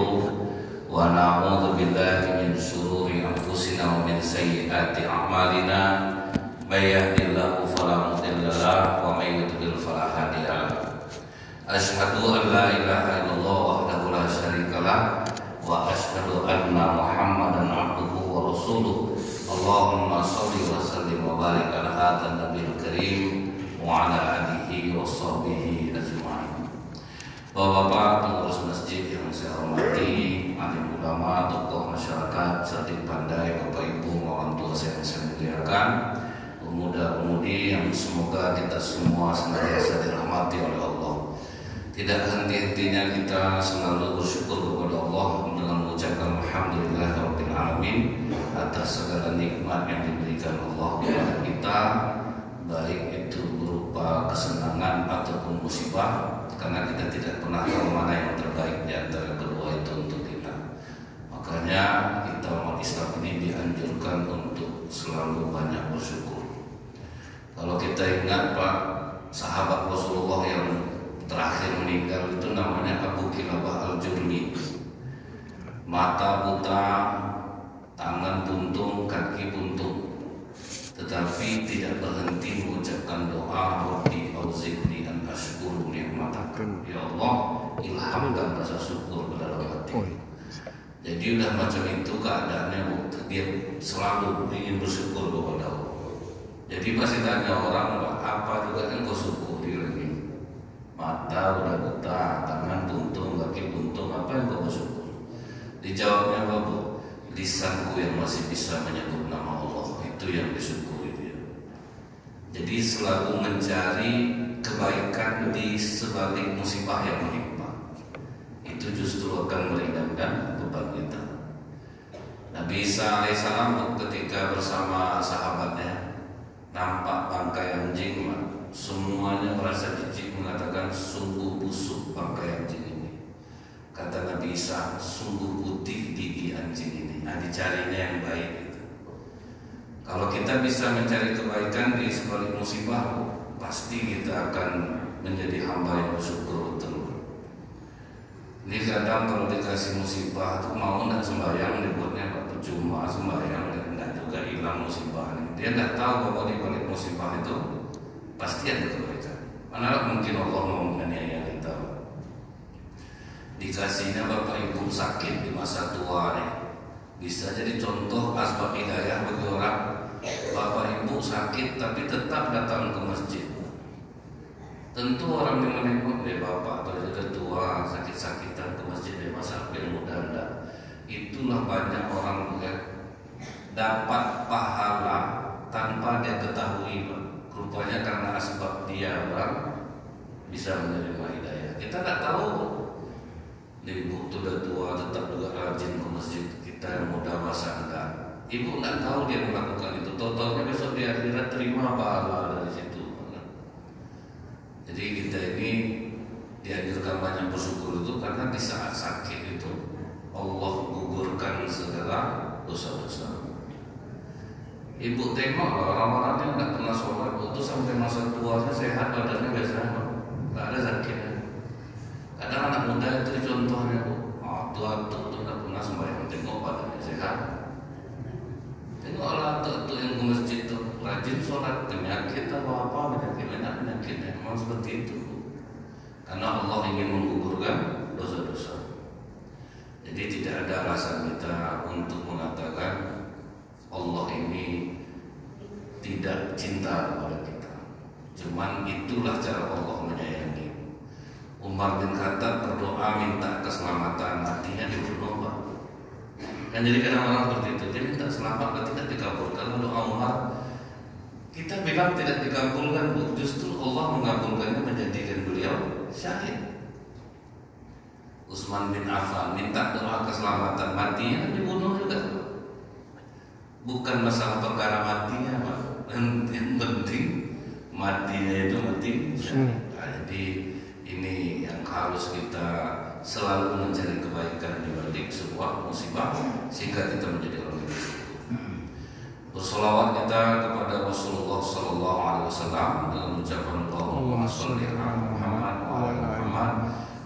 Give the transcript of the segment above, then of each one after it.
nastaghfiruh wa na'udzu billahi min shururi anfusina wa min sayyiati a'malina may yahdihillahu fala mudilla lahu wa may yudlil fala hadiya lahu. Asyhadu an la ilaha illallah wahdahu la syarika lah wa asyhadu anna Muhammadan abduhu wa rasuluh. Allahumma shalli wa sallim wa barik ala hadzal nabiyil karim wa ala alihi wa sahbihi ajma'in. Bapak-bapak pengurus masjid yang saya hormati, alim ulama, tokoh masyarakat, sadik pandai, bapak ibu, orang tua yang saya muliakan, pemuda-pemudi yang semoga kita semua senantiasa dirahmati oleh Allah. Tidak henti-hentinya kita selalu bersyukur kepada Allah dengan mengucapkan alhamdulillahirabbil alamin atas segala nikmat yang diberikan Allah kepada kita, baik itu berupa kesenangan ataupun musibah, karena kita tidak pernah tahu mana yang terbaik di antara kedua itu untuk kita. Makanya kita umat Islam ini dianjurkan untuk selalu banyak bersyukur. Kalau kita ingat Pak, sahabat Rasulullah yang terakhir meninggal itu namanya Abu Kilabah Al-Jurmi. Mata buta, tangan buntung, kaki buntung, tetapi tidak berhenti mengucapkan doa, Rabbi auzi'ni an ashkura ni'matak. Ya Allah, ilhamkan rasa syukur ke dalam hati. Jadi udah macam itu keadaannya, dia selalu ingin bersyukur kepada Allah. Jadi pasti tanya orang, apa juga kan kau syukuri lagi? Mata udah buta, tangan buntung, kaki buntung, apa yang kau bersyukur? Dijawabnya apa Bu? Lisanku yang masih bisa menyebut nama Allah, itu yang disyukuri dia. Jadi selalu mencari kebaikan di sebalik musibah yang menimpa. Itu justru akan meringankan beban kita. Nabi Isa alaihissalam ketika bersama sahabatnya nampak bangkai anjing, semuanya merasa jijik, mengatakan sungguh busuk bangkai anjing ini. Kata Nabi Isa, sungguh putih gigi anjing ini. Nah, dicarinya yang baik itu. Kalau kita bisa mencari kebaikan di sebalik musibah, pasti kita akan menjadi hamba yang bersyukur betul. Ini kadang kalau dikasih musibah itu mau tidak sembahyang, dibuatnya percuma sembahyang, tidak juga hilang musibahnya. Dia tidak tahu bahwa di balik musibah itu pasti ada kebaikan. Mana mungkin Allah mau menganiaya kita. Dikasihnya bapak ibu sakit di masa tua nih, bisa jadi contoh asbab hidayah bagi orang. Bapak ibu sakit tapi tetap datang ke masjid. Tentu orang yang menengok dia bapak atau dia tua sakit-sakitan ke masjid dia masa yang muda anda. Itulah banyak orang dapat pahala tanpa dia ketahui. Rupanya karena asbab dia orang bisa menerima hidayah. Kita tak tahu. Ibu sudah tua tetap juga rajin ke masjid. Kita yang muda masa enggak. Ibu enggak tahu dia melakukan itu. Totalnya besok di akhirat terima pahala dari situ. Jadi kita ini dianjurkan banyak bersyukur itu karena di saat sakit itu Allah gugurkan segala dosa-dosa. Ibu tengok orang-orang yang tidak pernah sholat itu sampai masa tuanya sehat, badannya biasa, nggak ada sakit. Kadang anak muda itu contohnya tua itu tidak pernah sembahyang, tengok badannya sehat. Tengok orang tua yang ke masjid itu rajin sholat, penyakit atau apa penyakitnya memang seperti itu. Karena Allah ingin menggugurkan dosa-dosa. Jadi tidak ada alasan kita untuk mengatakan Allah ini tidak cinta kepada kita. Cuman itulah cara Allah menyayangi. Umar bin Khattab berdoa minta keselamatan, matinya dibunuh Pak. Kan jadi kadang orang seperti itu, dia minta selamat tidak dikabulkan. Doa Umar kita bilang tidak dikabulkan, justru Allah mengabulkannya menjadikan beliau syahid. Utsman bin Affan minta doa keselamatan, matinya dibunuh juga. Bukan masalah perkara matinya Pak, yang penting matinya itu mati. Jadi ini yang harus kita selalu mencari kebaikan di balik sebuah musibah sehingga kita menjadi orang yang bersyukur. Bersolawat kita kepada Rasulullah SAW dengan ucapan Allahumma sholli ala Muhammad wa ala Muhammad.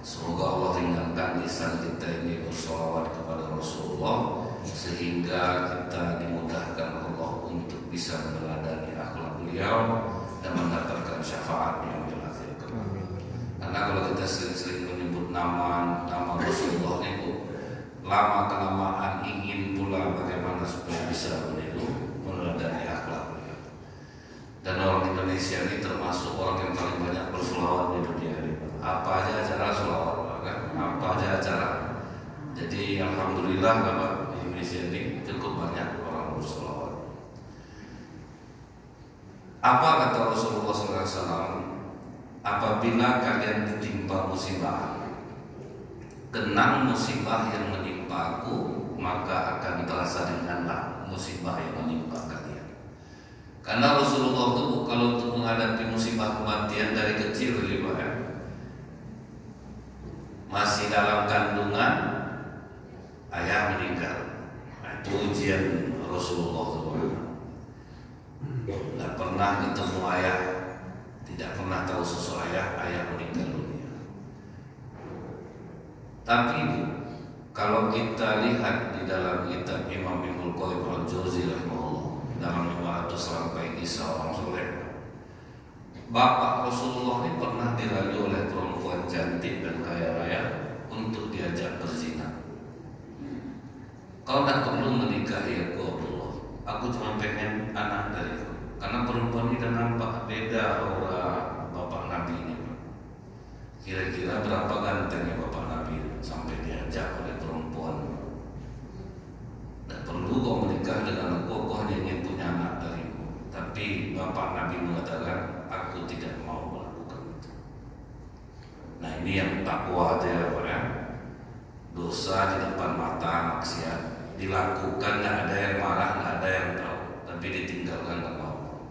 Semoga Allah ringankan lisan kita ini bersolawat Rasulullah, sehingga kita dimudahkan Allah untuk bisa meneladani akhlak beliau dan mendapatkan syafaat yang akhir. Karena kalau kita sering-sering menyebut nama Rasulullah itu, lama kelamaan ingin pula bagaimana supaya bisa meniru meneladani akhlak beliau. Dan orang Indonesia ini termasuk orang yang paling banyak berselawat di dunia ini. Apa aja acara selawat, kan? Apa aja acara. Jadi alhamdulillah Bapak, di Indonesia ini cukup banyak orang berselawat. Apa kata Rasulullah SAW? Apabila kalian ditimpa musibah, kenang musibah yang menimpa aku, maka akan terasa ringanlah musibah yang menimpa kalian. Karena Rasulullah itu kalau untuk menghadapi musibah kematian dari kecil ya, masih dalam kandungan ayah meninggal. Itu ujian Rasulullah itu. Tidak pernah ketemu ayah, tidak pernah tahu sosok ayah meninggal dunia. Tapi kalau kita lihat di dalam kitab Imam Ibnu Qayyim al-Jauzi rahimahullah dalam 500 sampai kisah orang soleh, bapak Rasulullah ini pernah dirayu oleh perempuan cantik dan kaya raya untuk diajak berzina. Kau tak perlu menikahi aku Abdullah, aku cuma pengen anak dariku. Karena perempuan ini nampak beda aura bapak Nabi ini. Kira-kira berapa gantengnya bapak Nabi sampai diajak oleh perempuan. Tak perlu kau menikah dengan aku hanya ingin punya anak darimu. Tapi bapak Nabi mengatakan, aku tidak mau melakukan itu. Nah ini yang takwa dia ya. Dosa di depan mata, maksiat dilakukan, tidak ada yang marah, tidak ada yang tahu, tapi ditinggalkan dengan Allah.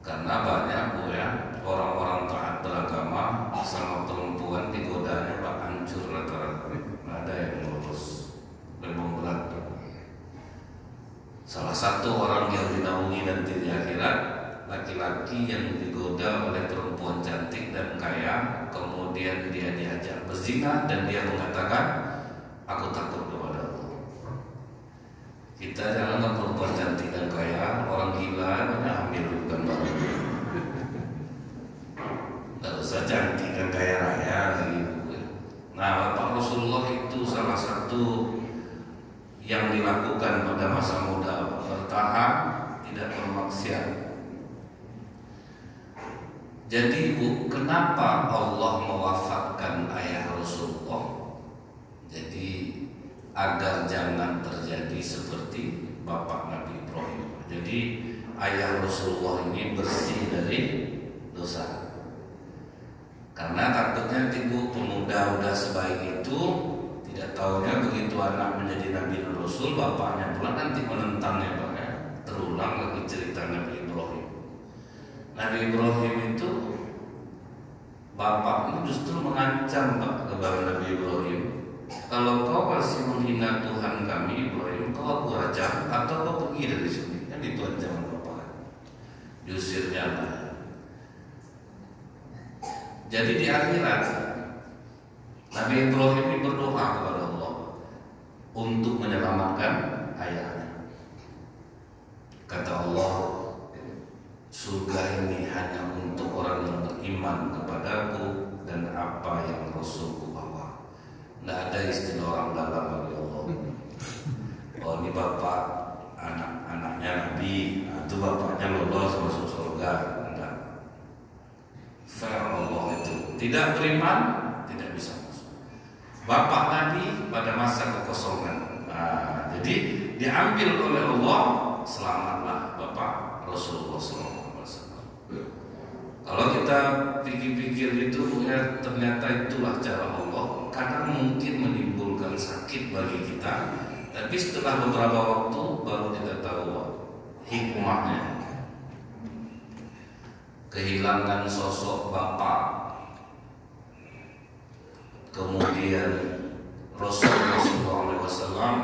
Karena banyak ya orang-orang taat beragama sama perempuan digodanya pak hancur rata-rata, tidak ada yang lulus, memang berat. Salah satu orang yang dinaungi nanti di akhirat, laki-laki yang digoda oleh perempuan cantik dan kaya, kemudian dia diajak berzina dan dia mengatakan, aku takut kepada Allah. Kita jangan perempuan cantik dan kaya, orang gila banyak ambil bukan baru. Tidak usah cantik dan kaya raya lagi. Nah, Bapak Rasulullah itu salah satu yang dilakukan pada masa muda, bertahan, tidak bermaksiat. Jadi Ibu, kenapa Allah mewafatkan ayah Rasulullah? Jadi agar jangan terjadi seperti bapak Nabi Ibrahim. Jadi ayah Rasulullah ini bersih dari dosa. Karena takutnya Ibu, pemuda udah sebaik itu, tidak tahunya begitu anak menjadi Nabi dan Rasul, bapaknya pula nanti menentangnya Pak ya. Terulang lagi cerita Nabi Ibrahim. Nabi Ibrahim itu bapaknya justru mengancam Pak kepada Nabi Ibrahim, kalau kau masih menghina Tuhan kami Ibrahim, kau aku rajam atau kau pergi dari sini. Kan itu ancaman bapak. Diusirnya Allah. Jadi di akhirat Nabi Ibrahim ini berdoa kepada Allah untuk menyelamatkan ayahnya. Kata Allah, surga ini hanya untuk orang yang beriman kepadaku dan apa yang Rasulku bawa. Tidak ada istilah orang dalam bagi Allah. Oh ini bapak anak-anaknya Nabi, itu bapaknya lolos masuk surga. Tidak. Fair Allah itu. Tidak beriman, tidak bisa masuk. Bapak Nabi pada masa kekosongan. Nah, jadi diambil oleh Allah, selamatlah bapak Rasulullah SAW. Kalau kita pikir-pikir itu ya ternyata itulah cara Allah. Kadang mungkin menimbulkan sakit bagi kita, tapi setelah beberapa waktu baru kita tahu hikmahnya. Kehilangan sosok bapak, kemudian Rasulullah SAW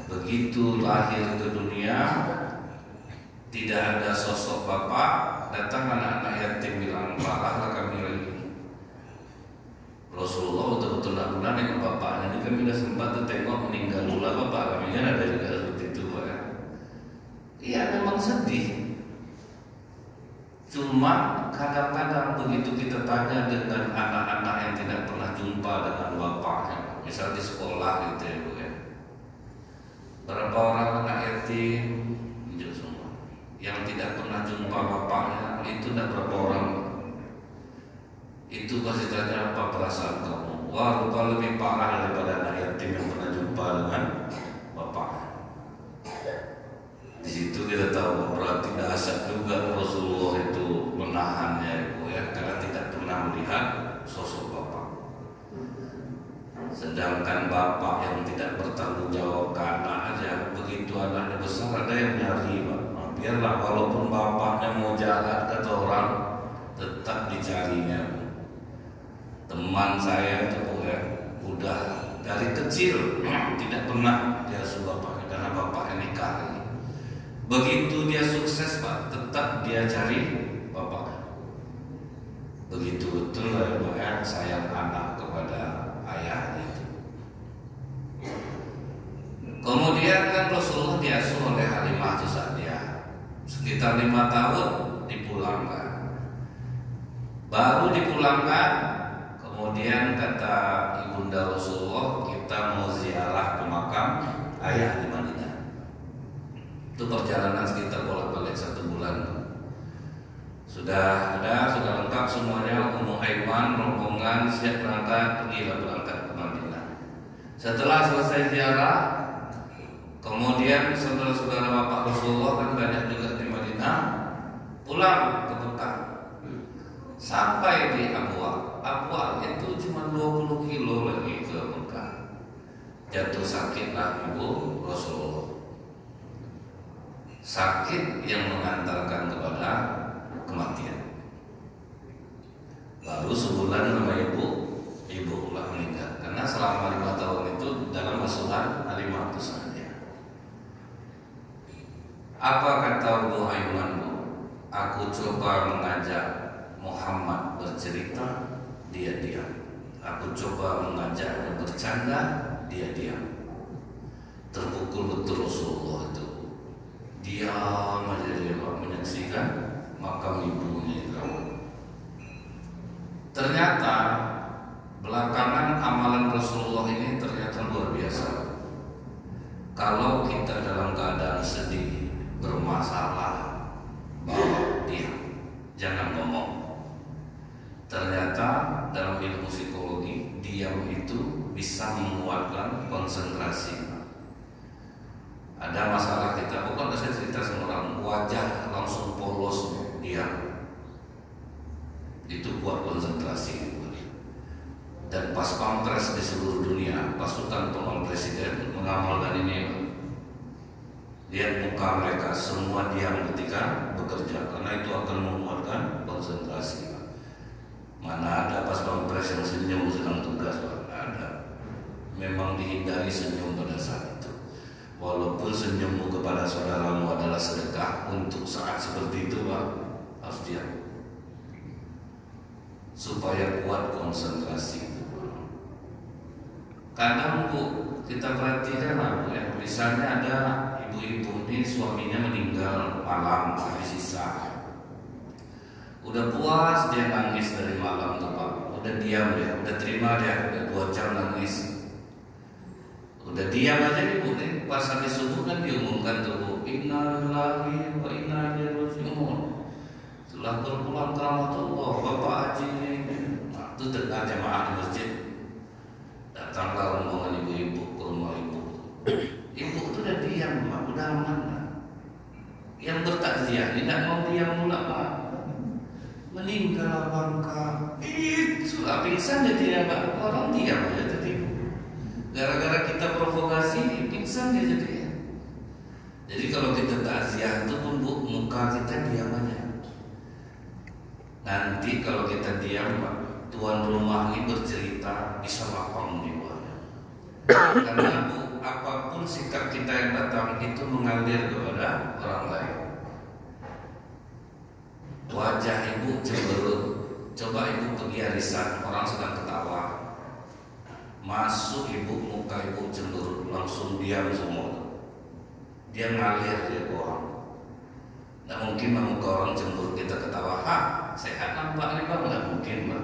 begitu lahir ke dunia tidak ada sosok bapak, datang anak-anak yatim bilang parahlah kami lagi. Rasulullah betul-betul nak dengan bapaknya ini kami udah sempat tuh tengok meninggal dulu bapak kami kan ada juga seperti itu ya. Iya memang sedih. Cuma kadang-kadang begitu kita tanya dengan anak-anak yang tidak pernah jumpa dengan bapaknya, misal di sekolah gitu ya Bu ya. Berapa orang anak yatim hijau semua yang tidak pernah jumpa bapaknya, itu tidak berapa orang. Itu pasti tanya apa perasaan kamu? Wah, rupa lebih parah daripada anak yatim yang pernah jumpa dengan bapaknya. Di situ kita tahu berarti dahsyat juga Rasulullah itu menahannya ya, karena tidak pernah melihat sosok bapak. Sedangkan bapak yang tidak bertanggung jawab ke anak aja, begitu anaknya besar ada yang nyari Pak. Nah, biarlah walaupun bapaknya mau jahat kata orang, tetap dicarinya. Teman saya itu ya, udah dari kecil tidak pernah dia asuh bapaknya karena bapaknya nikah. Begitu dia sukses Pak, tetap dia cari bapaknya. Begitu betul ya sayang anak kepada ayah itu. Kemudian kan Rasulullah diasuh oleh Halimah Sa'diyah sekitar 5 tahun dipulangkan. Baru dipulangkan, kemudian kata ibunda Rasulullah, kita mau ziarah ke makam ayah di Madinah. Itu perjalanan sekitar bolak-balik 1 bulan. Sudah lengkap semuanya. Ummu Aiman rombongan siap berangkat, pergilah berangkat ke Madinah. Setelah selesai ziarah, kemudian saudara-saudara bapak Rasulullah kan banyak juga di Madinah, pulang ke Mekah. Sampai di Abwa. Abwa itu cuma 20 kilo lagi ke Mekah. Jatuh sakitlah ibu Rasulullah. Sakit yang mengantarkan kepada kematian. Lalu sebulan sama ibu ulah meninggal karena selama 5 tahun itu dalam asuhan Halimah Sa'diyah. Apa kata Ummu Aiman Bu? Aku coba mengajak Muhammad bercerita, dia diam. Aku coba mengajaknya bercanda, dia diam. Terpukul betul Rasulullah itu. Diam aja dia menyaksikan makam ibunya itu. Ternyata belakangan amalan Rasulullah ini ternyata luar biasa. Kalau kita dalam keadaan sedih, bermasalah, bawa diam, jangan ngomong. Ternyata dalam ilmu psikologi, diam itu bisa menguatkan konsentrasi. Ada masalah kita, bukan saya cerita sama orang, wajah langsung polos, diam. Itu kuat konsentrasi. Dan pas pampres di seluruh dunia, pasukan pengawal presiden mengamalkan ini. Lihat muka mereka, semua diam ketika bekerja, karena itu akan menguatkan konsentrasi. Mana ada pas pampres yang senyum sedang tugas, Pak? Ada. Memang dihindari senyum pada saat itu. Walaupun senyummu kepada saudaramu adalah sedekah, untuk saat seperti itu Pak, harus diam supaya kuat konsentrasi. Kadang Bu, kita perhatikan lah Bu ya, misalnya ada ibu-ibu ini suaminya meninggal malam habis isya, udah puas dia nangis dari malam tuh Pak, udah diam dia, udah terima dia, udah 2 jam nangis. Udah diam aja ibu nih, pas habis subuh kan diumumkan tuh Bu, inna lillahi wa inna ilaihi raji'un. Setelah berpulang ke rahmatullah, Bapak Haji nah, itu dengar jamaah di masjid. Datanglah rombongan ibu-ibu ke rumah ibu. Ibu itu udah diam Pak, udah aman Pak. Yang bertakziah tidak mau diam pula Pak. Meninggal bangka, itulah pingsan jadinya Pak. Orang diam aja tadi. Gara-gara kita provokasi, pingsan dia jadi. Jadi kalau kita takziah itu pun Bu, muka kita diam aja. Nanti kalau kita diam Pak, tuan rumah ini bercerita bisa lapang jiwanya. Karena Bu, apapun sikap kita yang datang itu mengalir kepada orang lain. Wajah ibu cemberut, coba ibu pergi arisan, orang sedang ketawa. masuk ibu, muka ibu cenderung langsung diam semua. Dia ngalir dia ke orang. Nggak mungkin muka orang cenderung kita ketawa, sehat nampak nih Pak, nggak mungkin Pak.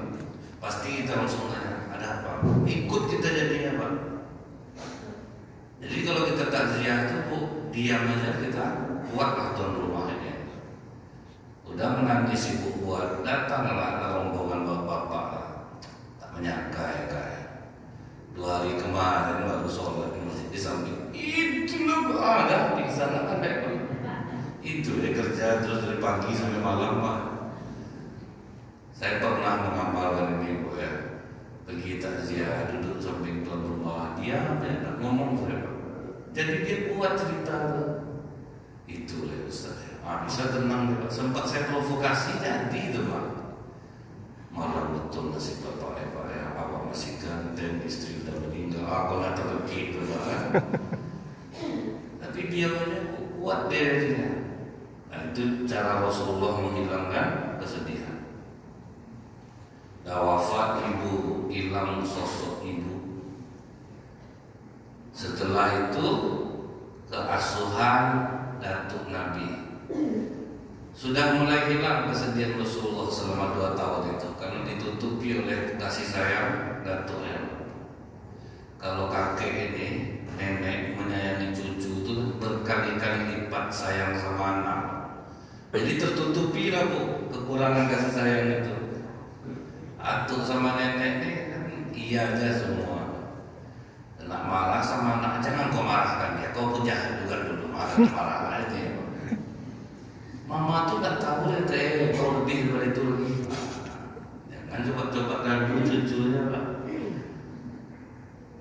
Pasti kita langsung tanya, ada apa? Ikut kita jadinya Pak. Jadi kalau kita takziah itu Bu, diam aja kita, buatlah tuan rumah ini. Udah menangis ibu buat, datanglah rombongan bapak-bapak. Tak menyangka ya Kak. 2 hari kemarin baru sholat di masjid di samping. Itulah ada di sana kan Pak. Itu ya kerja terus dari pagi sampai malam Pak. Saya pernah mengamalkan ini Bu ya. Pergi takziah duduk samping tuan rumah, dia tak ngomong saya Pak. Jadi dia buat cerita itu ya Ustaz ya. Bisa tenang Pak. Sempat saya provokasi jadi itu Pak. Malah betul nasib bapak ya Pak ya. Awak masih ganteng, istri udah meninggal. Aku nggak terlebih itu Pak. Tapi dia kuat dirinya. Nah, itu cara Rasulullah menghilangkan kesedihan. Dah wafat ibu, hilang sosok ibu. Setelah itu keasuhan datuk Nabi. Sudah mulai hilang kesedihan Rasulullah selama 2 tahun itu karena ditutupi oleh kasih sayang datuknya. Kalau kakek ini, nenek menyayangi cucu itu berkali-kali lipat sayang sama anak. Jadi tertutupi lah Bu kekurangan kasih sayang itu. Atuk sama nenek ini kan iya aja semua. Nak marah sama anak, jangan kau marahkan dia, kau pun jahat juga dulu, marah aja ya. Mama tuh gak tahu deh, kau lebih dari itu lagi. Jangan coba-coba ganggu cucunya Pak.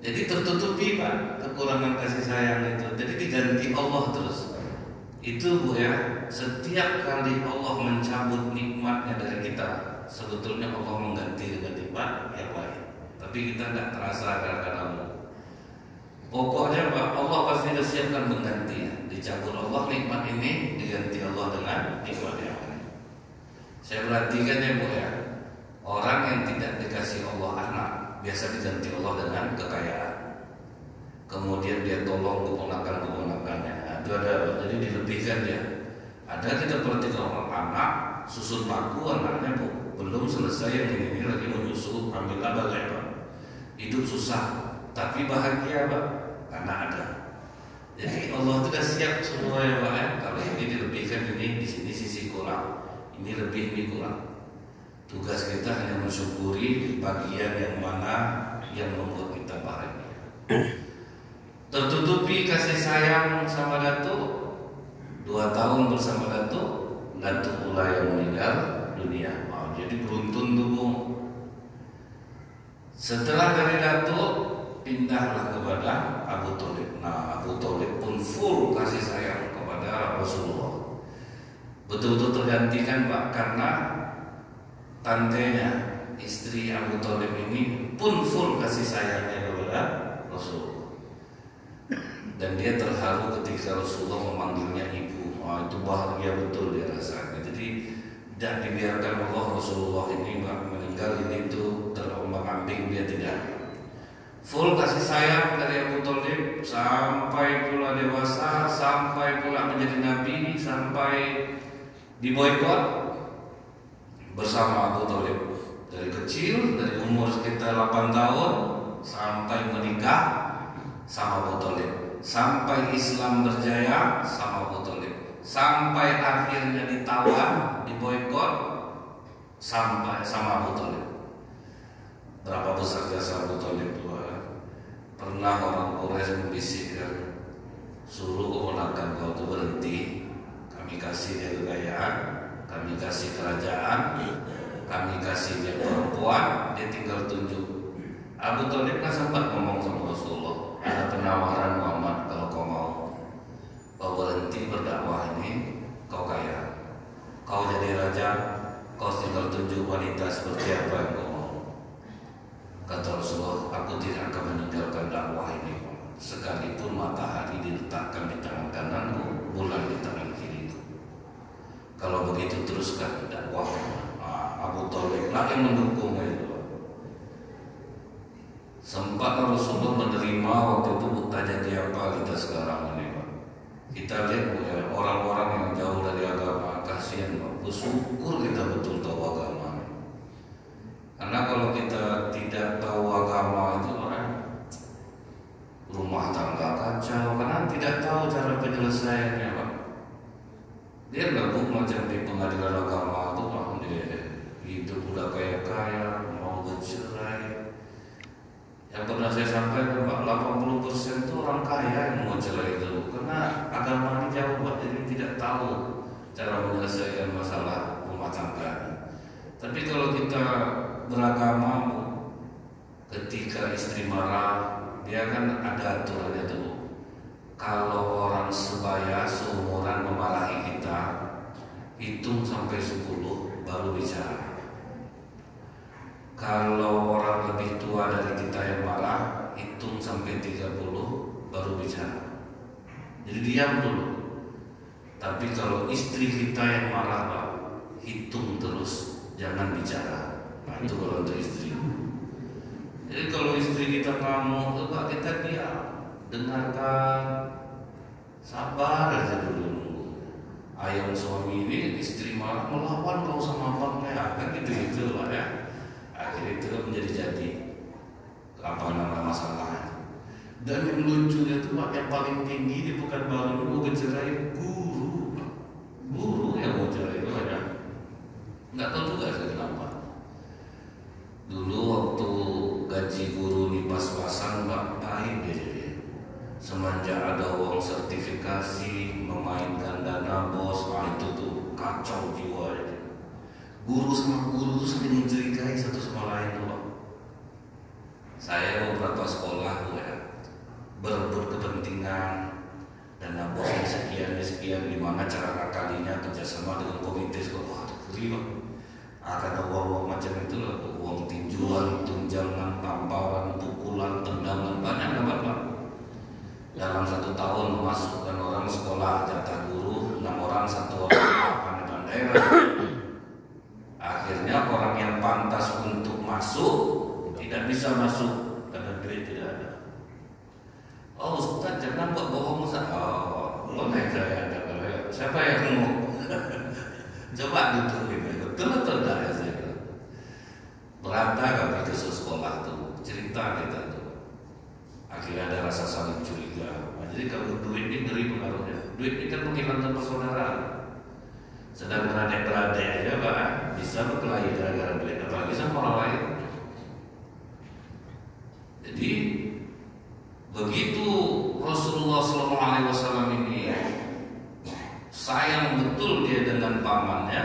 Jadi tertutupi Pak kekurangan kasih sayang itu. Jadi diganti Allah terus. Itu Bu ya, setiap kali Allah mencabut nikmatnya dari kita, sebetulnya Allah mengganti dengan nikmat yang lain. Tapi kita nggak terasa kadang-kadang. Pokoknya Pak, Allah pasti sudah siapkan mengganti. Dicabut Allah nikmat ini, diganti Allah dengan nikmat yang lain. Saya perhatikan ya Bu ya, orang yang tidak dikasih Allah anak, biasa diganti Allah dengan kekayaan. Kemudian dia tolong keponakan-keponakannya. Itu ada, jadi dilebihkan dia. Ada kita perhatikan orang anak, susun paku anaknya Bu, belum selesai yang ini lagi menyusul, ambil balik Pak. Hidup susah, tapi bahagia Pak, karena ada. Jadi Allah itu sudah siap semua ya Pak ya. Kalau ini dilebihkan ini, di sini sisi kurang, ini lebih, ini kurang. Tugas kita hanya mensyukuri bagian yang mana yang membuat kita bahagia. Tertutupi kasih sayang sama datuk, 2 tahun bersama datuk pula yang meninggal dunia. Jadi beruntun tuh Bu. Setelah dari datuk pindahlah kepada Abu Thalib. Nah Abu Thalib pun full kasih sayang kepada Rasulullah. Betul-betul tergantikan Pak, karena tantenya istri Abu Thalib ini pun full kasih sayangnya kepada Rasulullah. Dan dia terharu ketika Rasulullah memanggilnya ibu. Itu bahagia betul dia rasakan. Jadi tidak dibiarkan Allah Rasulullah ini meninggal ini itu terombang-ambing, dia tidak. Full kasih sayang dari Abu Thalib sampai pula dewasa, sampai pula menjadi nabi, sampai diboikot bersama Abu Thalib. Dari kecil, dari umur sekitar 8 tahun sampai menikah sama Abu Thalib. Sampai Islam berjaya sama Abu Thalib, sampai akhirnya ditawan, diboikot sampai sama Abu Thalib. Berapa besar jasa Abu Thalib itu? Pernah orang Quraisy membisikkan, suruh keponakan kau itu berhenti, kami kasih dia kekayaan, kami kasih kerajaan, kami kasih dia perempuan, dia tinggal tunjuk. Abu Thalib kan sempat ngomong sama Rasulullah, ada penawaran Muhammad, kalau kau mau, kau berhenti berdakwah ini, kau kaya, kau jadi raja, kau tinggal tunjuk wanita seperti apa yang kau mau. Kata Rasulullah, aku tidak akan meninggalkan dakwah ini, sekalipun matahari diletakkan di tangan kananku, bulan di tangan kiriku. Kalau begitu teruskan dakwah. Abu Thalib lah yang mendukung itu. Sempat kita lihat ya, orang-orang yang jauh dari agama, kasihan, bersyukur kita betul tahu agama. Karena kalau kita tidak tahu agama itu orang rumah tangga kacau, karena tidak tahu cara penyelesaiannya, Pak. Dia gabung macam di pengadilan agama itu, Pak. Dia hidup udah kaya-kaya, mau bercerai. Yang pernah saya sampaikan, Pak, 80% itu orang kaya yang mau cerai itu, karena agama ini jauh, Pak, jadi tidak tahu cara menyelesaikan masalah rumah tangga. Tapi kalau kita beragama, ketika istri marah, dia kan ada aturannya tuh. Kalau orang sebaya seumuran memarahi kita, hitung sampai 10 baru bicara. Kalau orang lebih tua dari kita yang marah, hitung sampai 30 baru bicara. Jadi diam dulu. Tapi kalau istri kita yang marah, Pak, hitung terus, jangan bicara. Nah, itu kalau untuk istri. Jadi kalau istri kita ngamuk, Pak, kita diam, dengarkan, sabar aja dulu nunggu. Ayam suami ini istri marah, melawan kau sama abangnya, kan gitu lah ya. Akhirnya itu menjadi apa nama masalahnya. Dan yang lucunya itu, Pak, yang paling tinggi di Pekanbaru itu bercerai guru yang mau cerai itu ada. Nggak tahu juga saya kenapa. Dulu waktu gaji guru ini pas-pasan, Pak, naik dia jadi. Semenjak ada uang sertifikasi, memainkan dana bos, itu tuh kacau jiwa jadi. Guru sama guru tuh saling mencurigai satu sama lain tuh, Pak. Saya beberapa sekolah tuh ya, berebut kepentingan, dana bosnya sekian, di mana cara ngakalinya kerjasama dengan komite sekolah. Ngeri, Pak. Ada uang-uang macam itu lah, uang tinjuan, tunjangan, tamparan, pukulan, tendangan, banyak dapat, Pak. Dalam 1 tahun memasukkan orang sekolah jatah guru 6 orang, 1 orang pandai-pandai. Akhirnya orang yang pantas untuk masuk tidak bisa masuk karena duit tidak ada. Oh, Ustaz, jangan buat bohong, Ustaz. Oh, boleh saya ada. Siapa yang mau? Coba duduk gitu. Betul dah ya saya. Berata kami ke sekolah tuh, cerita kita tuh. Akhirnya ada rasa saling curiga. Nah, jadi kalau duit ini ngeri pengaruhnya. Duit ini kan menghilangkan persaudaraan. Sedang beradik-beradik aja, Pak, bisa berkelahi gara-gara duit, apalagi sama orang lain. Jadi begitu Rasulullah SAW ini sayang betul dia dengan pamannya,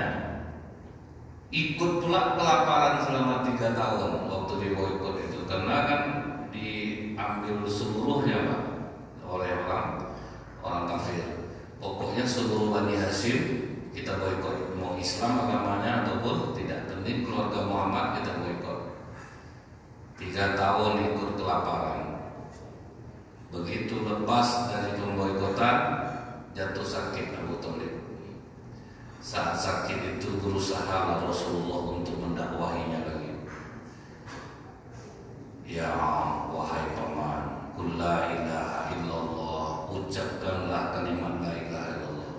ikut pula kelaparan selama 3 tahun waktu di boykot itu, karena kan diambil seluruhnya, Pak, oleh orang kafir. Pokoknya seluruh Bani Hashim kita boykot, mau Islam agamanya ataupun tidak, penting keluarga Muhammad kita boykot. 3 tahun ikut kelaparan. Begitu lepas dari pemboikotan, jatuh sakit Abu Thalib. Saat sakit itu berusaha Rasulullah untuk mendakwahinya lagi. Ya wahai paman, qul la ilaha illallah, ucapkanlah kalimat la ilaha illallah,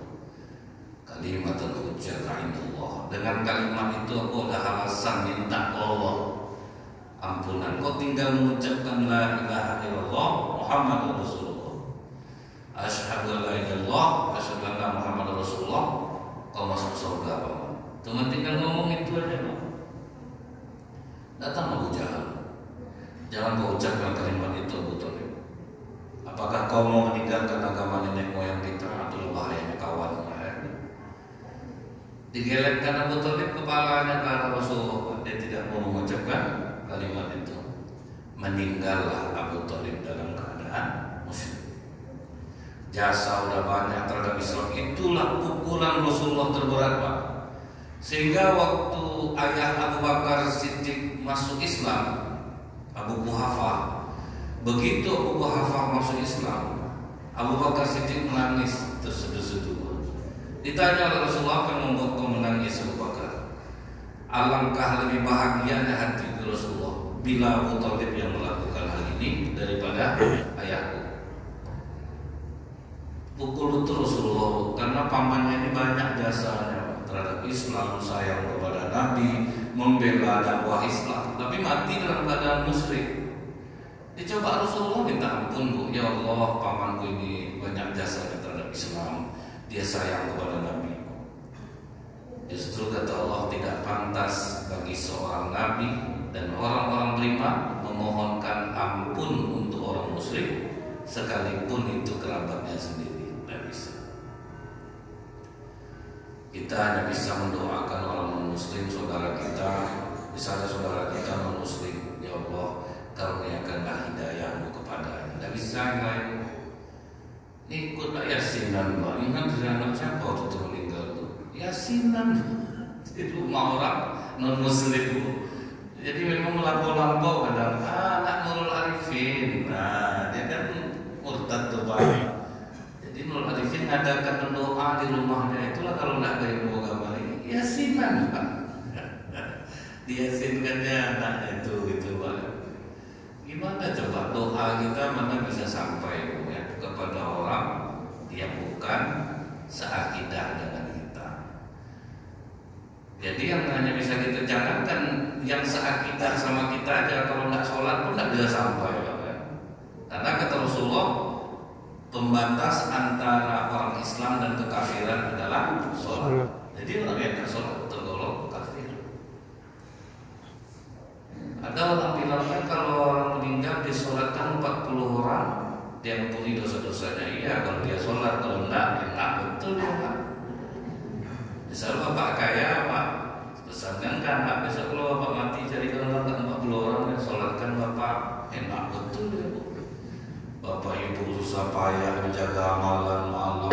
kalimatun hujjah indallah. Dengan kalimat itu aku ada alasan minta Allah ampunan. Kau tinggal mengucapkan la ilaha illallah Muhammadur Rasulullah, asyhadu an la ilaha illallah, asyhadu anna Muhammadar Rasulullah, kau masuk surga, Pak. Cuma tinggal ngomong itu aja, Pak. Datang Abu Jahal, jangan kau ucapkan kalimat itu, Abu Thalib. Apakah kau mau meninggalkan agama nenek moyang kita atau bahayanya kawan? Digelengkan Abu Thalib kepalanya ke arah Rasulullah. Dia tidak mau mengucapkan kalimat itu. Meninggallah Abu Thalib dalam keadaan musyrik. Jasa udah banyak terhadap Islam. Itulah pukulan Rasulullah terberat, Pak. Sehingga waktu ayah Abu Bakar Siddiq masuk Islam, Abu Quhafah, begitu Abu Quhafah masuk Islam, Abu Bakar Siddiq menangis terseduh-seduh. Ditanya oleh Rasulullah, apa yang membuat kau menangis, Abu Bakar? Alangkah lebih bahagianya hati Rasulullah bila Abu Thalib yang melakukan hal ini daripada ayahku. Pukul betul Rasulullah, karena pamannya ini banyak jasanya terhadap Islam, sayang kepada Nabi, membela dakwah Islam, tapi mati dalam keadaan musyrik. Dicoba Rasulullah minta ampun, Bu, ya Allah, pamanku ini banyak jasanya terhadap Islam, dia sayang kepada Nabi. Justru kata Allah, tidak pantas bagi seorang Nabi dan orang-orang beriman memohonkan ampun untuk orang musyrik, sekalipun itu kerabatnya sendiri. Tidak bisa. Kita hanya bisa mendoakan orang non-muslim saudara kita. Misalnya saudara kita non-muslim, ya Allah, karuniakanlah hidayahmu kepadanya. Tidak bisa yang lain. Ikutlah yasinan, Pak. Ingat anak siapa waktu itu meninggal tuh? Yasinan di rumah orang non-muslim. Jadi memang melampau-lampau kadang. Anak Nurul Arifin, nah dia kan murtad tuh Pak. Jadi Nurul Arifin adakan doa di rumahnya, itulah kalau tidak ada ilmu agama ini yasinan Pak. Diyasinkannya anaknya itu gitu Pak. Gimana coba doa kita mana bisa sampai ya, kepada orang yang bukan seakidah dengan kita. Jadi yang hanya bisa kita jangankan yang seakidah sama kita aja, kalau nggak sholat pun nggak bisa sampai Pak. Karena kata Rasulullah, pembatas antara orang Islam dan kekafiran adalah sholat. Jadi orang yang tak sholat tergolong kafir. Ada orang bilang kan kalau orang meninggal disolatkan 40 orang, dia ampuni dosa-dosanya. Iya kalau dia sholat, kalau enggak betul ya Pak. Misal Bapak kaya Pak, pesankan kan Pak, besok kalau Bapak mati carikan orang 40 orang yang sholatkan Bapak, enak betul ya Bu. Bapak Ibu susah payah menjaga amalan malam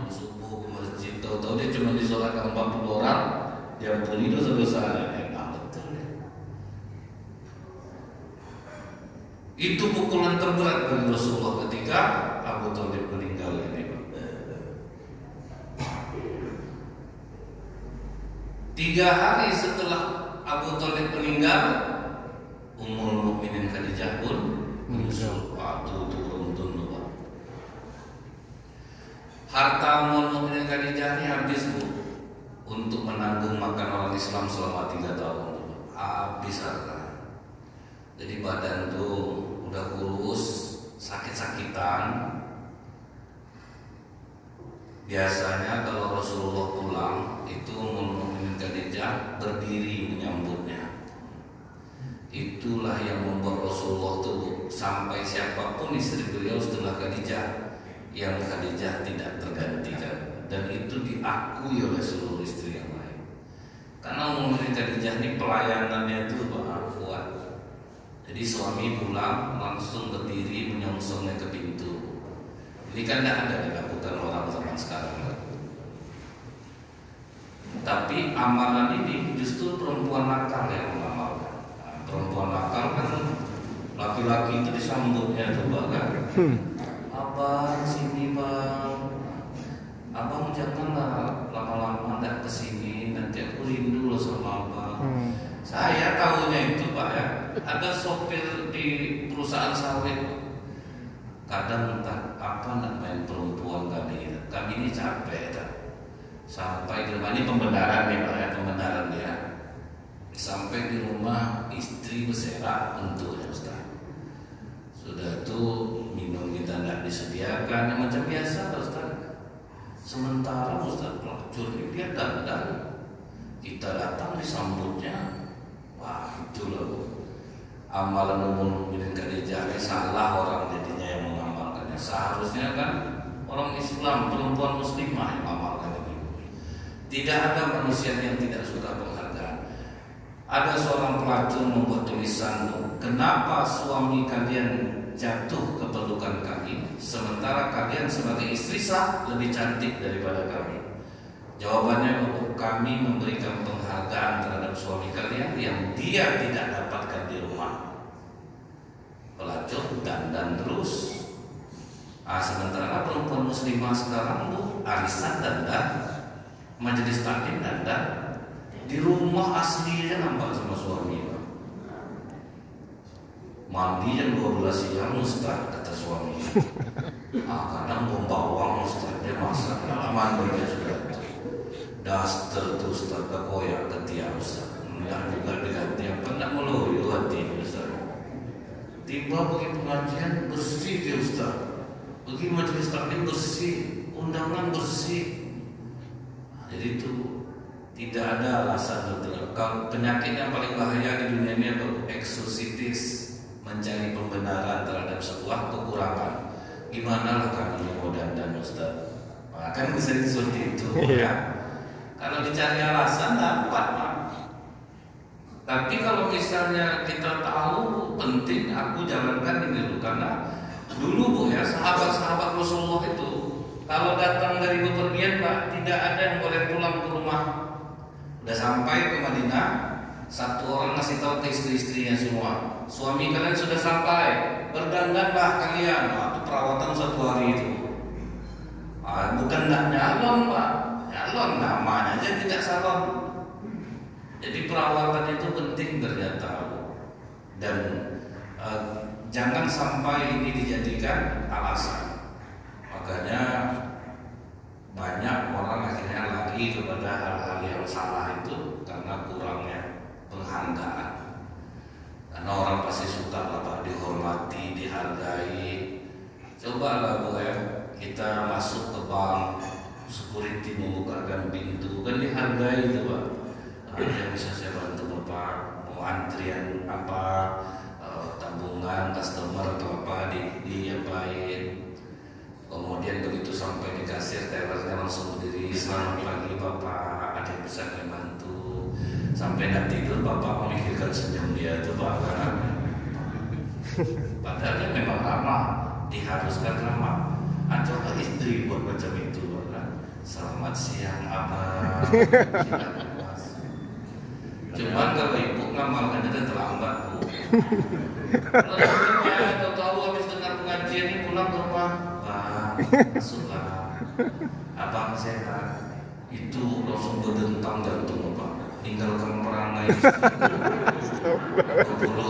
subuh ke masjid, tahu-tahu dia cuma disolatkan 40 orang, dia ampuni dosa-dosanya, enak betul ya. Itu pukulan terberat bagi Rasulullah ketika Abu Thalib meninggal ini Pak. 3 hari setelah Abu Thalib meninggal, Ummul Mukminin Khadijah pun menyusul. Waktu turun Pak. Harta Ummul Mukminin Khadijah ini habis Bu untuk menanggung makan orang Islam selama 3 tahun. Habis harta. Jadi badan tuh udah kurus, sakit-sakitan. Biasanya kalau Rasulullah pulang itu Ummul Mukminin Khadijah berdiri menyambutnya. Itulah yang membuat Rasulullah tuh sampai siapapun istri beliau setelah Khadijah, yang Khadijah tidak tergantikan, dan itu diakui oleh seluruh istri yang lain. Karena Ummul Mukminin Khadijah ini pelayanannya itu kuat. Jadi suami pulang langsung berdiri menyongsongnya ke pintu. Ini kan tidak ada dilakukan orang zaman sekarang kan? Tapi amalan ini justru perempuan nakal yang mengamalkan. Nah, perempuan nakal kan laki-laki itu disambutnya coba kan? Abang sini Bang, Abang janganlah lama-lama tidak kesini, nanti aku rindu loh sama Abang. Saya tahunya itu Pak ya, ada sopir di perusahaan sawit. Kadang entah apa nak main perempuan kami ini capek tak? Sampai di rumah ini pembenaran nih Pak ya, pembenaran dia. Sampai di rumah istri berserak untuknya Ustaz. Sudah tuh minum kita tidak disediakan, yang macam biasa Ustaz. Sementara Ustaz pelacur ini dia dandan, kita datang disambutnya. Wah itulah Bu. Amalan Ummul Mukminin Khadijah ini salah orang jadinya yang mengamalkannya. Seharusnya kan orang Islam, perempuan muslimah yang mengamalkan ini. Tidak ada manusia yang tidak suka penghargaan. Ada seorang pelacur membuat tulisan, kenapa suami kalian jatuh ke pelukan kami, sementara kalian sebagai istri sah lebih cantik daripada kami. Jawabannya, kami memberikan penghargaan terhadap suami kalian yang dia tidak dapatkan di rumah. Pelacur dandan terus. Sementara perempuan muslimah sekarang Bu, arisan dandan, majelis taklim dandan, di rumah aslinya nampak sama suami. Mandi jam 12 siang Ustaz, kata suami. Kadang mau bawang Ustaz, dia masak mandinya sudah daster tuh Ustaz, kekoyak ketiak Ustaz. Enggak juga diganti apa, enggak meloyo hati Ustaz. Tiba pergi pengajian bersih dia Ustaz, pergi majelis taklim bersih, undangan bersih. Jadi itu tidak ada alasan untuk kalau penyakit yang paling bahaya di dunia ini adalah eksklusivitas, mencari pembenaran terhadap sebuah kekurangan. Gimana lah kami mau dandan Ustaz? Kan bisa seperti itu ya. Kalau dicari alasan dapat Pak. Tapi kalau misalnya kita tahu penting, aku jalankan ini dulu karena dulu Bu ya sahabat-sahabat Rasulullah itu kalau datang dari bepergian Pak tidak ada yang boleh pulang ke rumah. Udah sampai ke Madinah, satu orang ngasih tahu ke istri-istrinya semua, suami kalian sudah sampai, berdandanlah kalian. Itu perawatan 1 hari itu. Bukan nak nyalon Pak, nyalon namanya aja tidak salon. Jadi perawatan itu penting ternyata. Dan jangan sampai ini dijadikan alasan. Makanya banyak orang akhirnya lari kepada hal-hal yang salah itu karena kurangnya penghargaan. Karena orang pasti suka lah Pak, dihormati, dihargai. Coba lah Bu ya, kita masuk ke bank, security membukakan pintu, kan dihargai itu Pak. Yang bisa saya bantu Bapak, mau antrian apa, tabungan, customer atau apa diapain. Kemudian begitu sampai di kasir, tellernya langsung berdiri, selamat pagi Bapak, ada yang bisa saya bantu. Sampai nak tidur Bapak memikirkan senyum dia itu Pak. Padahal memang ramah, diharuskan ramah. Coba istri buat macam itu Pak. Selamat siang Abang. Cuman kalau ibu ngamalkan itu terlambat Bu. Kalau ibunya tahu habis dengar pengajian ini pulang ke rumah, masuklah, Abang sehat. Itu langsung berdentang jantung Pak. Tinggalkan perangai 20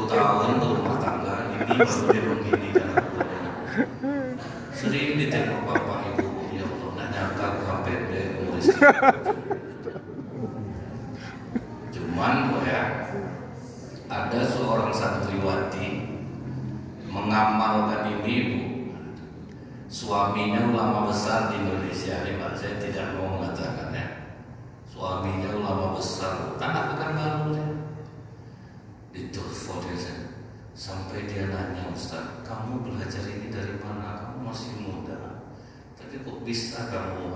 tahun berumah tangga ini baru dia begini dan sering ditengok bapak ibu, ya Allah, nggak nyangka aku sampai deh umur istri. Cuman ya, ada seorang santriwati mengamalkan ini Bu. Suaminya ulama besar di Indonesia ini Pak, saya tidak mau mengatakannya. Suaminya ulama besar, anak pekanbaru ditelepon dia, sampai dia nanya, Ustaz, kamu belajar ini dari mana? Kamu masih muda, tapi kok bisa kamu?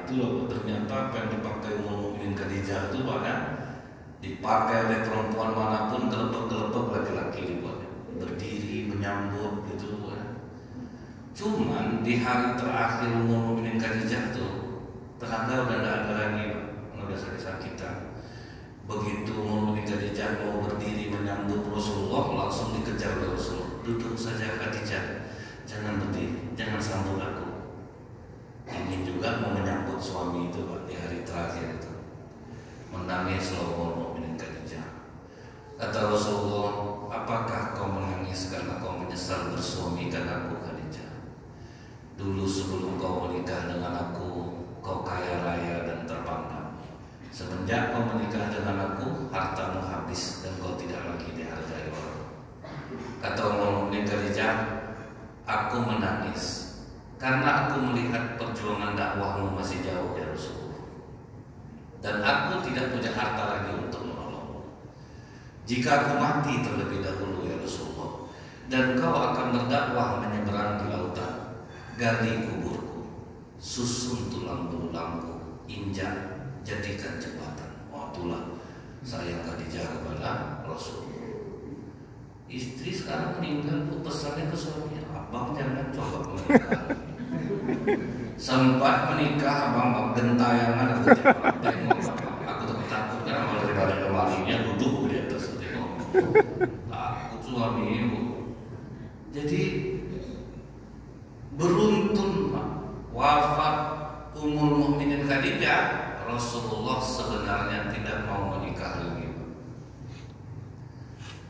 Itu loh, ternyata apa yang dipakai Ummul Mukminin Khadijah itu Pak ya, dipakai oleh perempuan manapun, gelepek-gelepek laki-laki dibuat berdiri menyambut gitu ya. Cuman di hari terakhir Ummul Mukminin Khadijah tuh tenaga udah tidak ada lagi Pak, udah sakit-sakitan. Begitu Ummul Mukminin Khadijah mau berdiri menyambut Rasulullah, langsung dikejar oleh Rasulullah. Duduk saja Khadijah, jangan berdiri, jangan sambut aku. Ingin juga mau menyambut suami itu Pak di hari terakhir itu. Menangis Ummul Mukminin Khadijah. Kata Rasulullah, apakah kau menangis karena kau menyesal bersuamikan aku Khadijah? Dulu sebelum kau menikah dengan aku, kau kaya raya dan terpandang. Semenjak kau menikah dengan aku, hartamu habis dan kau tidak lagi dihargai orang. Kata Ummul Mukminin Khadijah, aku menangis karena aku melihat perjuangan dakwahmu masih jauh ya Rasulullah. Dan aku tidak punya harta lagi untuk menolong. Jika aku mati terlebih dahulu ya Rasulullah, dan kau akan berdakwah menyeberang di lautan, gali kuburku, susun tulang belulangku, injak, jadikan jembatan. Itulah sayang Khadijah kepada Rasulullah. Istri sekarang meninggal, pesannya ke suaminya, abang jangan coba menikah. Sempat menikah abang gentayangan, aku tengok, aku takut kan kalau daripada kemarinya duduk di atas tengok. Takut suami ibu. Jadi beruntun Pak, wafat Ummul Mukminin Khadijah, Rasulullah sebenarnya tidak mau menikah lagi.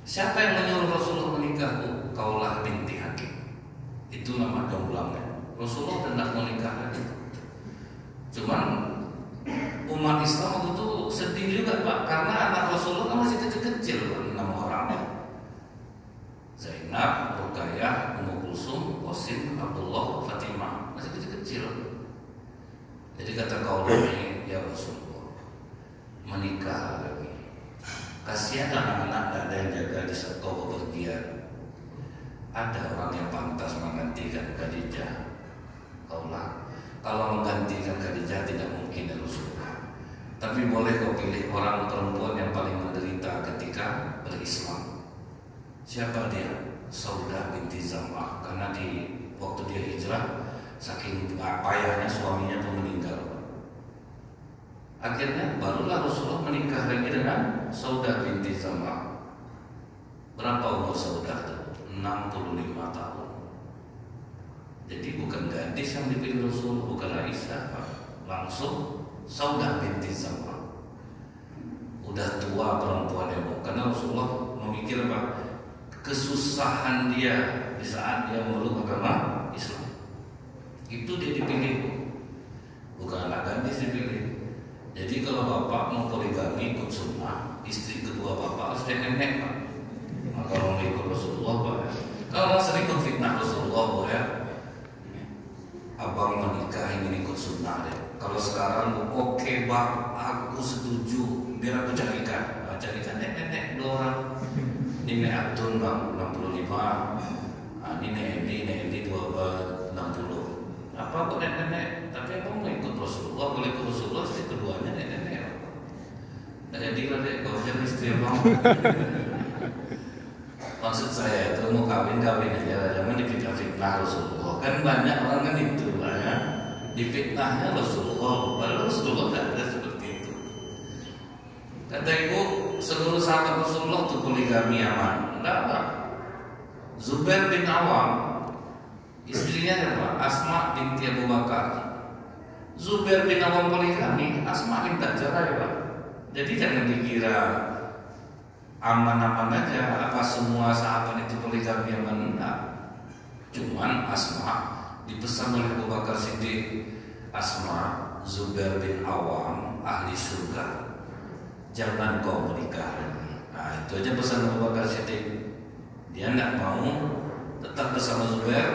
Siapa yang menyuruh Rasulullah menikah Bu? Khawlah binti Hakim. Itu nama jomblangnya. Rasulullah hendak menikah lagi. Cuman umat Islam waktu itu sedih juga Pak, karena anak Rasulullah kan masih kecil-kecil, 6 orang. Zainab, Ruqayyah, Ummu Kulsum, Qasim, Abdullah, Fatimah, masih kecil-kecil. Jadi kata Khawlah ini, ya Rasulullah, menikah lagi. Kasihan anak-anak tidak ada yang jaga di saat kau bepergian. Ada orang yang pantas menggantikan Khadijah. Khawlah, kalau menggantikan Khadijah tidak mungkin ya Rasulullah. Tapi boleh kau pilih orang perempuan yang paling menderita ketika berislam. Siapa dia? Saudah binti Zam'ah. Karena di waktu dia hijrah, saking payahnya suaminya pun meninggal. Akhirnya barulah Rasulullah menikah lagi dengan Saudah binti Zam'ah. Berapa umur Saudah itu? 65 tahun. Jadi bukan gadis yang dipilih Rasul, bukan Aisyah, langsung Saudah binti Zam'ah. Udah tua perempuannya, karena Rasulullah memikir apa? Kesusahan dia di saat dia memeluk agama Islam. Itu dia dipilih, bukan anak gadis dipilih. Jadi kalau bapak mau poligami ikut sunnah, istri kedua bapak harus nenek Pak. Maka kalau mau ikut Rasulullah Pak, kalau sering menfitnah Rasulullah Pak ya, abang menikah ingin ikut sunnah deh. Kalau sekarang oke Bang, aku setuju, biar aku carikan nenek 2 orang. Ini Atun Bang 65, ini Edi 60. Apa kok nenek? Tapi abang mau ikut Rasulullah, boleh ikut Rasulullah, istri keduanya nenek. Nggak jadi lah deh, kalau jadi istri abang. Maksud saya itu mau kawin aja, jangan difitnah Rasulullah. Kan banyak orang kan itu lah ya, difitnahnya Rasulullah, padahal Rasulullah tidak ada seperti itu. Kata ibu, seluruh sahabat Rasulullah itu poligami aman. Enggak apa. Zubair bin Awam, istrinya siapa? Asma binti Abu Bakar. Zubair bin Awam poligami, Asma minta cerai Pak. Jadi jangan dikira aman-aman aja, apa semua sahabat itu poligami aman. Enggak. Cuman Asma dipesan oleh Abu Bakar Siddiq, Asma, Zubair bin Awam ahli surga, jangan kau menikah lagi. Nah itu aja pesan Abu Bakar Siddiq. Dia tidak mau tetap bersama Zubair,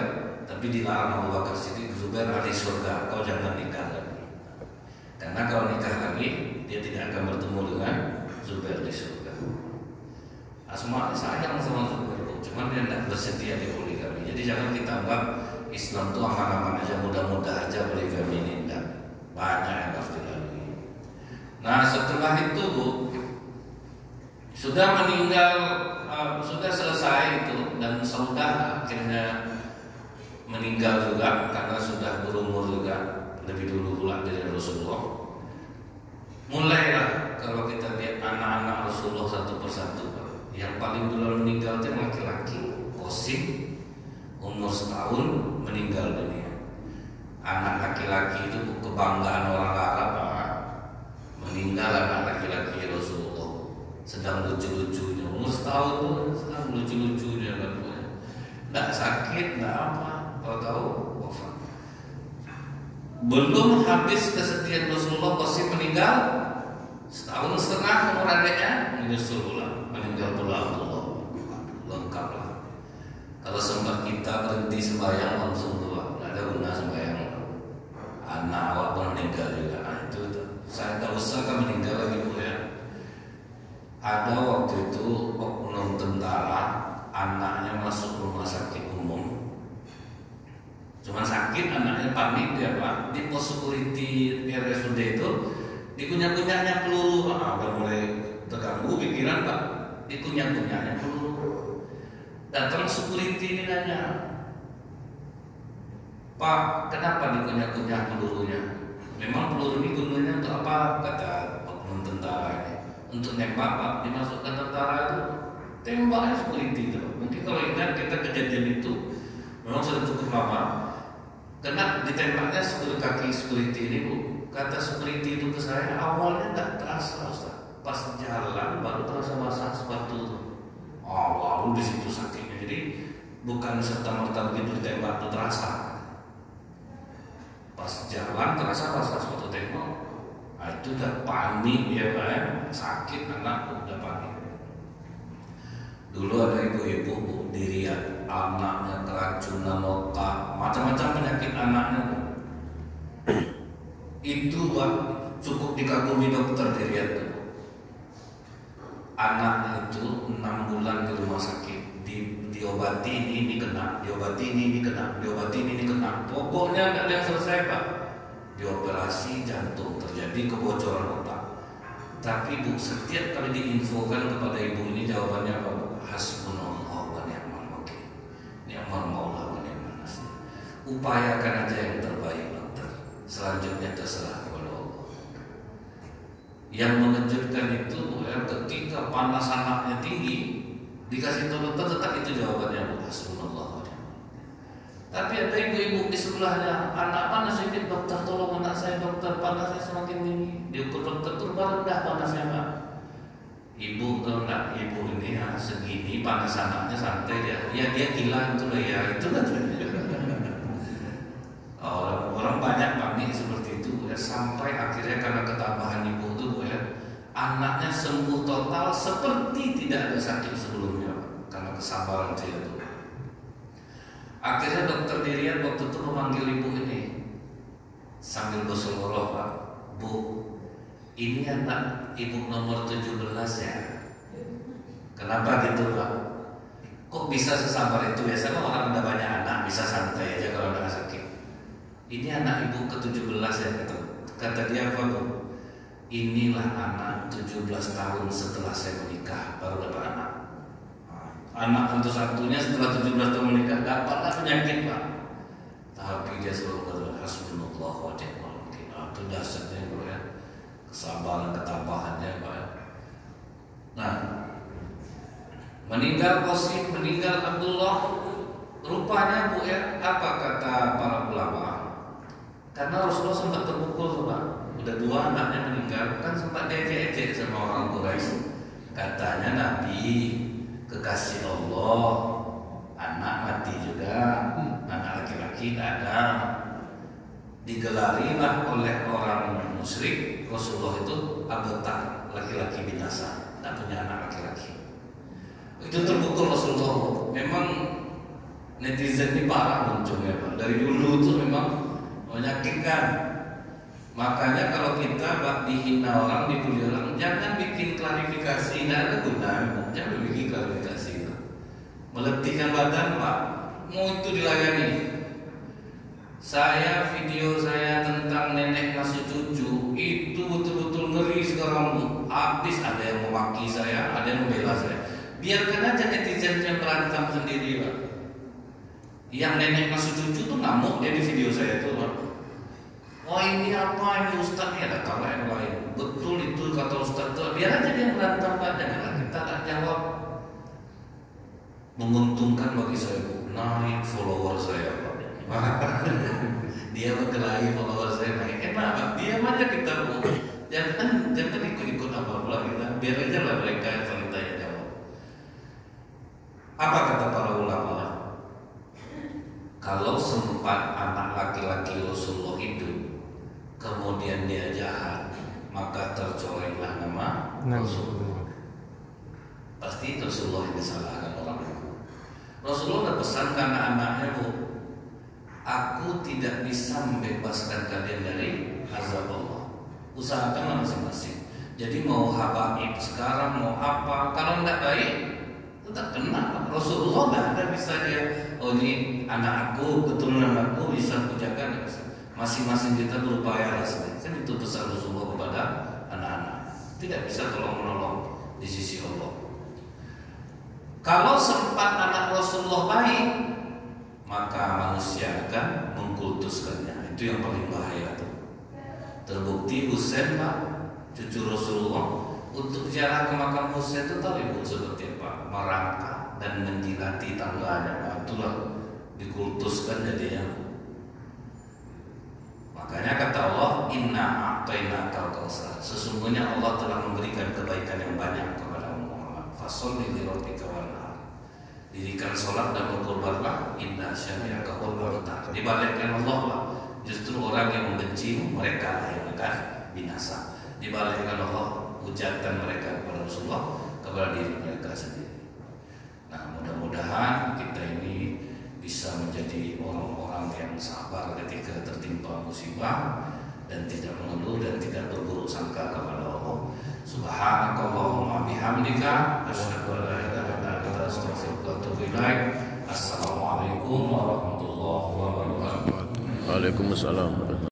tapi dilarang Abu Bakar Siddiq, Zubair ahli surga, kau jangan nikah lagi. Karena kalau nikah lagi, dia tidak akan bertemu dengan Zubair di surga. Asma sayang sama Zubair, cuman dia tidak bersedia di poligami. Jadi jangan kita anggap Islam itu aman-aman aja, mudah-mudah aja poligami ini. Tidak, banyak yang harus dilalui. Nah setelah itu sudah meninggal, sudah selesai itu, dan Saudah akhirnya meninggal juga karena sudah berumur juga, lebih dulu pula dari Rasulullah. Mulailah kalau kita lihat anak-anak Rasulullah satu persatu, yang paling dulu meninggal itu laki-laki, Qasim, umur 1 tahun meninggal dunia. Anak laki-laki itu kebanggaan orang Arab, meninggal anak laki-laki Rasulullah. Sedang lucu-lucunya, umur 1 tahun tuh sedang lucu-lucunya, tidak sakit, tidak apa, tahu wafat. Belum habis kesedihan Rasulullah, Qasim meninggal, 1,5 tahun umur adiknya meninggal pula Abdullah. Lengkap lah. Kalau sempat kita berhenti sembahyang langsung tua, tidak ada guna sembahyang. Anak awak pun meninggal juga. Nah, itu saya tidak usah kan meninggal lagi Bu ya. Ada waktu itu oknum tentara, anaknya masuk rumah sakit umum. Cuman sakit, anaknya panik dia Pak. Di pos security RSUD itu dikunyah-kunyahnya peluru. Udah mulai terganggu pikiran Pak. Dikunyah-kunyahnya peluru. Datang security ini nanya, Pak, kenapa dikunyah-kunyah pelurunya? Memang peluru ini gunanya untuk apa? Kata oknum tentara ini. Untuk nembak Pak, dimasukkan tentara itu tembaknya security itu. Mungkin kalau ingat kita kejadian itu memang sudah cukup lama. Karena ditembaknya kaki security ini Bu. Kata security itu ke saya, awalnya tidak terasa Ustaz. Pas jalan baru terasa basah sepatu itu. Oh, lalu di situ sakitnya. Jadi bukan serta-merta begitu ditembak itu terasa. Pas jalan terasa suatu tembak. Nah, itu udah panik ya Pak ya. Sakit anak udah panik. Dulu ada ibu-ibu Bu, di Riyadh, anaknya keracunan otak, macam-macam penyakit anaknya Bu. Itu Pak cukup dikagumi dokter di Riyadh tuh. Anaknya itu 6 bulan di rumah sakit, diobati ini kena, diobati ini kena, diobati ini kena. Pokoknya nggak ada yang selesai Pak. Dioperasi jantung, terjadi kebocoran otak. Tapi Bu, setiap kali diinfokan kepada ibu ini jawabannya apa? Hasbunallah wa ni'mal wakil, ni'mal maula wa ni'mal nasir. Upayakan aja yang terbaik dokter. Selanjutnya terserah kepada Allah. Yang mengejutkan itu ya, ketika panas anaknya tinggi, dikasih tahu dokter tetap itu jawabannya hasbunallah wa ni'mal. Tapi ada ibu-ibu di sebelahnya, anak panas sedikit dokter, tolong anak saya dokter, panasnya semakin tinggi. Diukur dokter turun rendah panasnya Pak. Ibu tahu nggak, ibu ini ya, segini panas anaknya santai dia, ya dia gila itu lah ya, itu kan. Orang banyak panik seperti itu ya, sampai akhirnya karena ketabahan ibu itu ya, anaknya sembuh total seperti tidak ada sakit sebelumnya karena kesabaran dia itu. Akhirnya dokter di Riyadh waktu itu memanggil ibu ini sambil bersoloroh Pak, Bu, ini anak ibu nomor 17 ya. Kenapa gitu Pak? Kok bisa sesabar itu? Biasanya orang udah banyak anak bisa santai aja kalau udah sakit. Ini anak ibu ke-17 ya, kata dia apa Bu? Inilah anak 17 tahun setelah saya menikah baru dapat anak. Anak satu-satunya setelah 17 tahun menikah dapatlah penyakit Pak. Tapi dia selalu berkata hasbunallah wa ni'mal wakil. Itu dasarnya Bu ya, kesabaran ketabahannya Pak. Nah, meninggal Qasim, meninggal Abdullah, rupanya Bu ya, apa kata para ulama? Karena Rasulullah sempat terpukul Pak. Udah 2 anaknya meninggal, kan sempat diejek-ejek sama orang Quraisy. Katanya Nabi kekasih Allah, anak mati juga, anak laki-laki tidak ada. Digelarilah oleh orang musyrik Rasulullah itu abtar, laki-laki binasa, tidak punya anak laki-laki. Itu terpukul Rasulullah. Memang netizen ini parah munculnya Pak. Dari dulu itu memang menyakitkan. Makanya kalau kita dihina orang, dibully orang, jangan bikin klarifikasi, tidak ada gunanya. Jangan bikin klarifikasi. Meletihkan badan Pak, mau itu dilayani. Video saya tentang nenek ngasih cucu itu betul-betul ngeri sekarang Bu. Habis ada yang memaki saya, ada yang membela saya. Biarkan aja netizen yang berantem sendiri Pak. Yang nenek ngasih cucu tuh ngamuk dia di video saya tuh Pak. Oh ini apa, ini Ustaz ya, ada tahu yang lain. Betul itu kata Ustaz tuh, biar aja dia berantem Pak, janganlah kita tak jawab. Menguntungkan bagi saya Bu, naik follower saya Pak. Dia berkelahi follower saya naik, enak Pak, diam aja kita Bu. Jangan ikut-ikut apa-apa kita, biar aja lah mereka yang saling tanya jawab. Apa kata para ulama? Kalau sempat anak laki-laki Rasulullah hidup, kemudian dia jahat, maka tercorenglah nama Rasulullah. Pasti Rasulullah yang disalahkan orang itu. Rasulullah sudah pesan karena anaknya Bu, aku tidak bisa membebaskan kalian dari azab Allah. Usahakan masing-masing. Jadi mau habaib sekarang mau apa, kalau tidak baik tetap kena. Rasulullah tidak ada bisa dia, oh ini anak aku, keturunan aku bisa aku jaga. Masing-masing kita berupaya lah. Kan itu pesan Rasulullah kepada anak-anak. Tidak bisa tolong-menolong di sisi Allah. Kalau sempat anak Rasulullah baik, maka manusia akan mengkultuskannya. Itu yang paling bahaya tuh. Terbukti Husain Pak, cucu Rasulullah, untuk ziarah ke makam Husain itu tahu Ibu seperti apa? Merangkak dan menjilati tangganya. Itulah dikultuskan jadinya. Makanya kata Allah, Inna a'tainakal kautsar. Sesungguhnya Allah telah memberikan kebaikan yang banyak kepada Muhammad. Fasholli li rabbika wanhar. dirikan sholat dan berkorbanlah, inna syani'aka huwal abtar. Dibalikkan Allah lah, justru orang yang membenci mereka lah yang akan binasa. Dibalikkan Allah hujatan mereka kepada Rasulullah, kepada diri mereka sendiri. Nah, mudah-mudahan kita ini bisa menjadi orang-orang yang sabar ketika tertimpa musibah dan tidak mengeluh dan tidak berburuk sangka kepada Allah. Subhanakallahumma bihamdika asyhadu an la ilaha illa anta astaghfiruka wa atubu ilaik. Assalamualaikum warahmatullahi wabarakatuh. Waalaikumsalam.